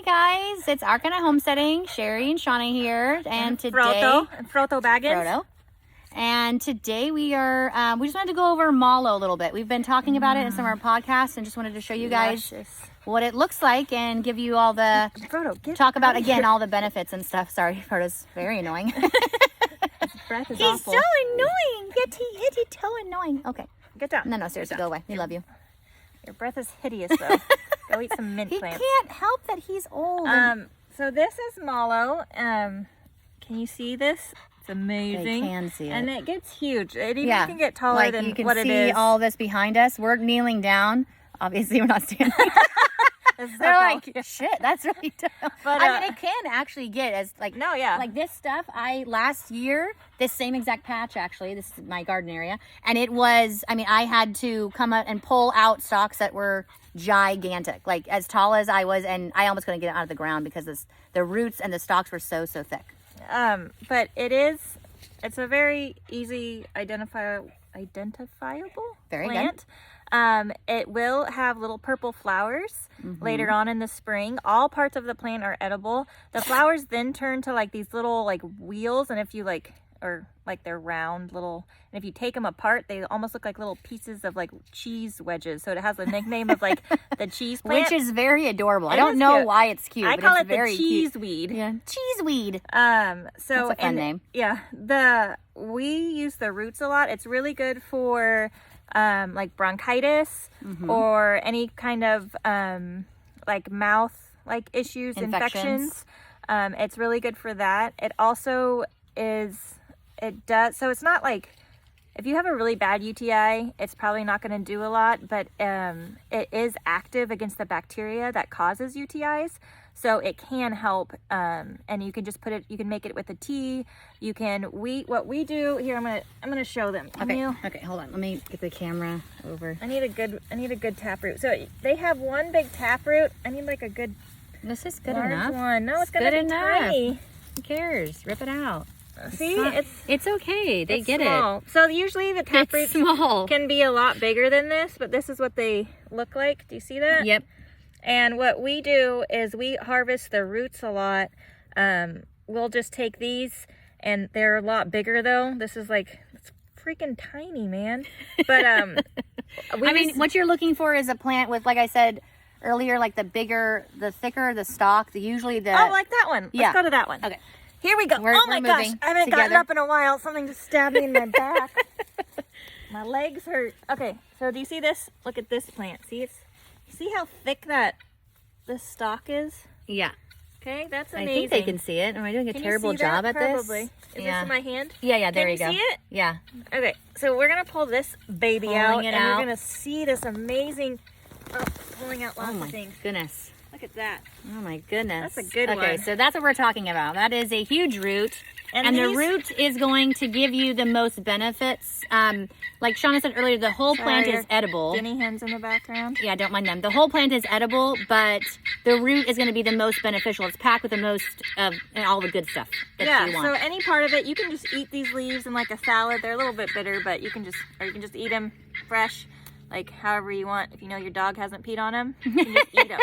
guys, it's Arcana Homesteading. Sherry and Shauna here, and today Froto Baggins. Frodo. And today we are we just wanted to go over Mallow a little bit. We've been talking about it in some of our podcasts, and just wanted to show you guys what it looks like and give you all the talk about again all the benefits and stuff. Sorry, Frodo's very annoying. Breath is He's awful. so annoying. He's so annoying. Okay. Get down. No, seriously, go away. We love you. Your breath is hideous, though. Go eat some mint plants. He can't help that he's old. So this is Mallow. Can you see this? It's amazing. I can see it. And it gets huge. It even can get taller than you can what it see is. all this behind us. We're kneeling down. Obviously, we're not standing. They're like, shit, that's really tough. But, I mean, it can actually get as like, no, yeah. Like this stuff, last year, this same exact patch, actually, this is my garden area. And it was, I mean, I had to come out and pull out stalks that were gigantic, like as tall as I was. And I almost couldn't get it out of the ground because the roots and the stalks were so thick. But it's a very easy identifiable Very plant. It will have little purple flowers later on in the spring. All parts of the plant are edible. The flowers then turn to like these little like wheels, and if you they're round little, and if you take them apart, they almost look like little pieces of like cheese wedges. So it has the nickname of like the cheese plant, which is very adorable. I don't know why it's cute. I but call it's it very the cheese cute. weed. Yeah, cheese weed. So That's a fun name. Yeah, we use the roots a lot. It's really good for like bronchitis or any kind of like mouth like issues, infections. It's really good for that. It also so it's not like, if you have a really bad UTI, it's probably not going to do a lot, but it is active against the bacteria that causes UTIs. So it can help, and you can just you can make it with a tea. You can, what we do here, I'm gonna show them. Okay, hold on. Let me get the camera over. I need a good taproot. So they have one big taproot. I need like a good, This is good large enough. one. No, it's gonna good be enough. tiny. Who cares? Rip it out. See, it's okay. They get small. So usually the taproots small. can be a lot bigger than this, but this is what they look like. Do you see that? Yep. And what we do is we harvest the roots a lot. We'll just take these, and they're a lot bigger though. This is like, it's freaking tiny, man. But I mean, what you're looking for is a plant with, like I said earlier, like the thicker the stalk. Usually the like that one. Let's go to that one. Okay. Here we go. Oh my gosh, I haven't gotten up in a while. Something just stabbed me in my back. My legs hurt. Okay, so do you see this? Look at this plant. See how thick this stalk is? Yeah. Okay, that's amazing. I think they can see it. Am I doing a terrible job at this? Probably. Is this in my hand? Yeah, there you go. Can you see it? Yeah. Okay, so we're going to pull this baby out, and out. we're going to see this amazing, pulling out lots of things. Oh my goodness. Look at that. Oh my goodness. That's a good one. Okay, so that's what we're talking about. That is a huge root. And the root is going to give you the most benefits. Like Shauna said earlier, the whole plant is edible. Guinea hens in the background. Yeah, don't mind them. The whole plant is edible, but the root is going to be the most beneficial. It's packed with the most of all the good stuff that you want. So any part of it, you can just eat these leaves in like a salad. They're a little bit bitter, but you can just eat them fresh, like however you want. If you know your dog hasn't peed on them, you can just eat them.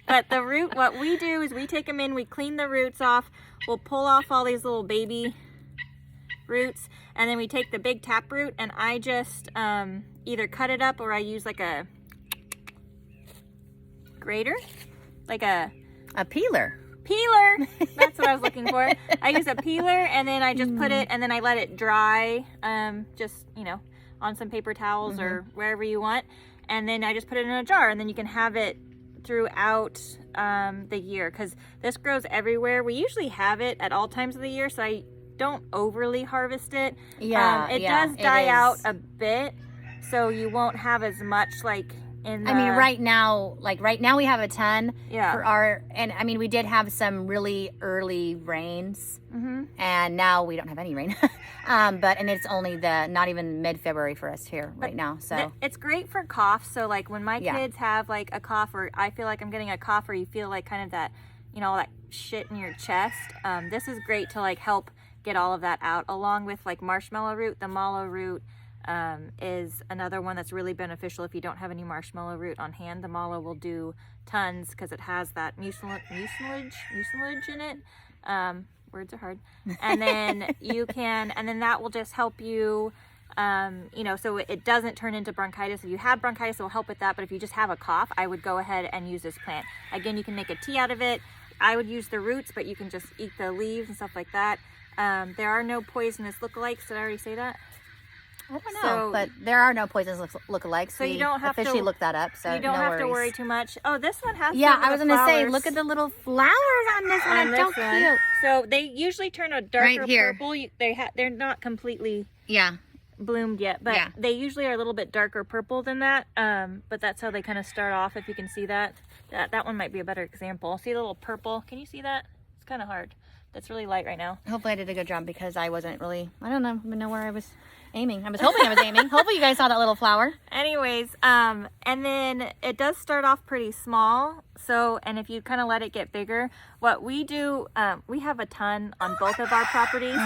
But the root, what we do is we take them in, we clean the roots off, we'll pull off all these little baby roots, and then we take the big taproot, and I just either cut it up or I use like a grater, like a peeler. That's what I was looking for. I use a peeler, and then I just put it, and then I let it dry, just, on some paper towels or wherever you want, and then I just put it in a jar, and then you can have it throughout the year, because this grows everywhere. We usually have it at all times of the year, so I don't overly harvest it. It does die out a bit, so you won't have as much like in the... I mean, right now we have a ton for we did have some really early rains, and now we don't have any rain. And it's only not even mid-February for us here right now. So it's great for coughs. So like when my kids have like a cough, or I feel like I'm getting a cough, or you feel like kind of that, all that shit in your chest, this is great to like help get all of that out, along with like marshmallow root, the mallow root, is another one that's really beneficial if you don't have any marshmallow root on hand. The mallow will do tons because it has that mucilage in it. Words are hard. And then and then that will just help you, so it doesn't turn into bronchitis. If you have bronchitis, it will help with that. But if you just have a cough, I would go ahead and use this plant. Again, you can make a tea out of it. I would use the roots, but you can just eat the leaves and stuff like that. There are no poisonous lookalikes. Did I already say that? I don't know, but there are no poisonous lookalikes. So you don't have officially look that up. So you don't no have worries. to worry too much. Oh, this one has. Yeah, I was gonna say, look at the little flowers on this one. It's so cute. So they usually turn a darker Right here. purple. They're not completely Yeah. bloomed yet, but they usually are a little bit darker purple than that. But that's how they kind of start off. If you can see that one might be a better example. See the little purple? Can you see that? It's kind of hard. That's really light right now. Hopefully I did a good job because I wasn't really, I don't even know where I was aiming. I was hoping I was aiming. Hopefully you guys saw that little flower. Anyways, and then it does start off pretty small. So, and if you kind of let it get bigger, what we do, we have a ton on both of our properties.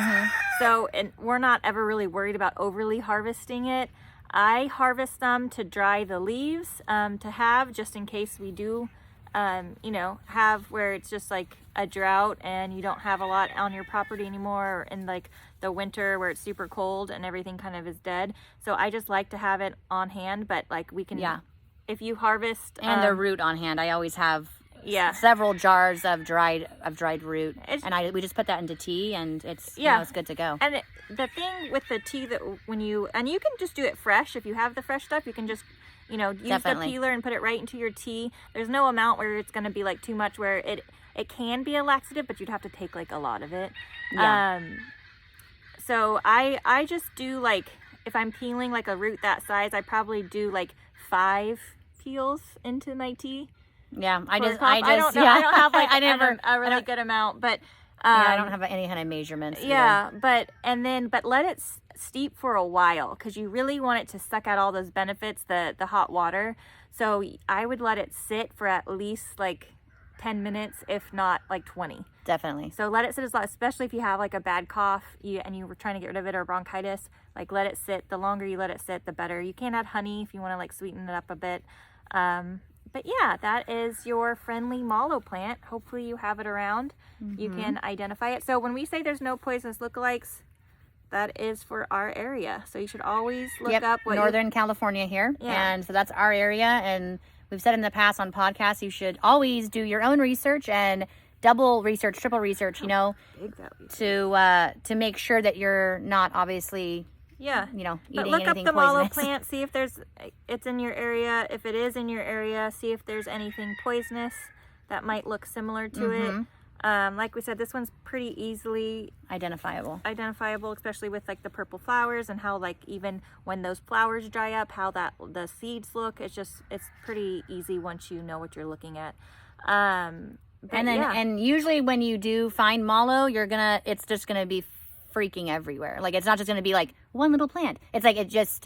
So, and we're not ever really worried about overly harvesting it. I harvest them to dry the leaves, to have just in case we do, have where it's just like a drought and you don't have a lot on your property anymore, or in like the winter where it's super cold and everything kind of is dead. So I just like to have it on hand, but like we can, if you harvest and the root on hand, I always have several jars of dried root, and we just put that into tea, and it's it's good to go. And the thing with the tea that you can just do it fresh. If you have the fresh stuff, you can just use the peeler and put it right into your tea. There's no amount where it's going to be like too much where it can be a laxative, but you'd have to take like a lot of it. So I just do like, if I'm peeling like a root that size, I probably do like 5 peels into my tea. Yeah, I don't have like a really good amount, but I don't have any kind of measurements. Yeah, but let it steep for a while, because you really want it to suck out all those benefits, the hot water. So I would let it sit for at least like 10 minutes, if not like 20. Definitely. So let it sit as long, especially if you have like a bad cough and you were trying to get rid of it, or bronchitis, like let it sit. The longer you let it sit, the better. You can add honey if you want to like sweeten it up a bit. But yeah, that is your friendly mallow plant. Hopefully you have it around. You can identify it. So when we say there's no poisonous lookalikes, that is for our area. So you should always look up what Northern California here. Yeah. And so that's our area. And we've said in the past on podcasts, you should always do your own research and double research, triple research, to make sure that you're not obviously eating but look anything up the mallow poisonous. plant, see if it's in your area. If it is in your area, see if there's anything poisonous that might look similar to it. Like we said, this one's pretty easily identifiable, especially with like the purple flowers, and how like even when those flowers dry up, how the seeds look. It's pretty easy once you know what you're looking at. And usually when you do find mallow, it's just gonna be freaking everywhere. Like, it's not just gonna be like one little plant. It's like it's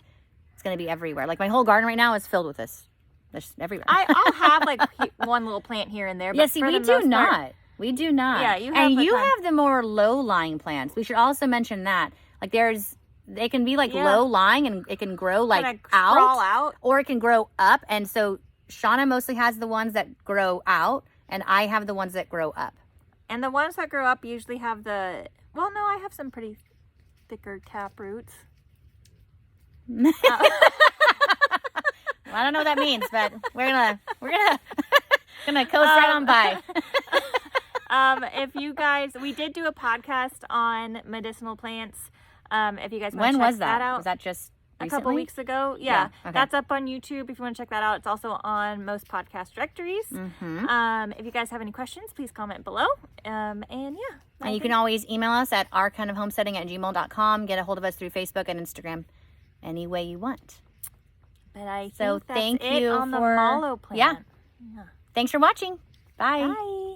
gonna be everywhere. Like my whole garden right now is filled with this. There's everywhere. I'll have like one little plant here and there. But we do not. We do not. Yeah, you have the more low-lying plants. We should also mention that. Like they can be like low-lying, and it can grow like out, or it can grow up. And so Shauna mostly has the ones that grow out, and I have the ones that grow up. And the ones that grow up usually have I have some pretty thicker tap roots. I don't know what that means, but we're gonna coast right on by. If you guys, we did do a podcast on medicinal plants. If you guys want to check that out. Was that just recently? A couple weeks ago? Yeah. Okay. That's up on YouTube if you want to check that out. It's also on most podcast directories. If you guys have any questions, please comment below. And you can always email us at ourkindofhomesteading@gmail.com. Get a hold of us through Facebook and Instagram any way you want. But I think that's thank it you on the mallow plant. Yeah. Thanks for watching. Bye. Bye.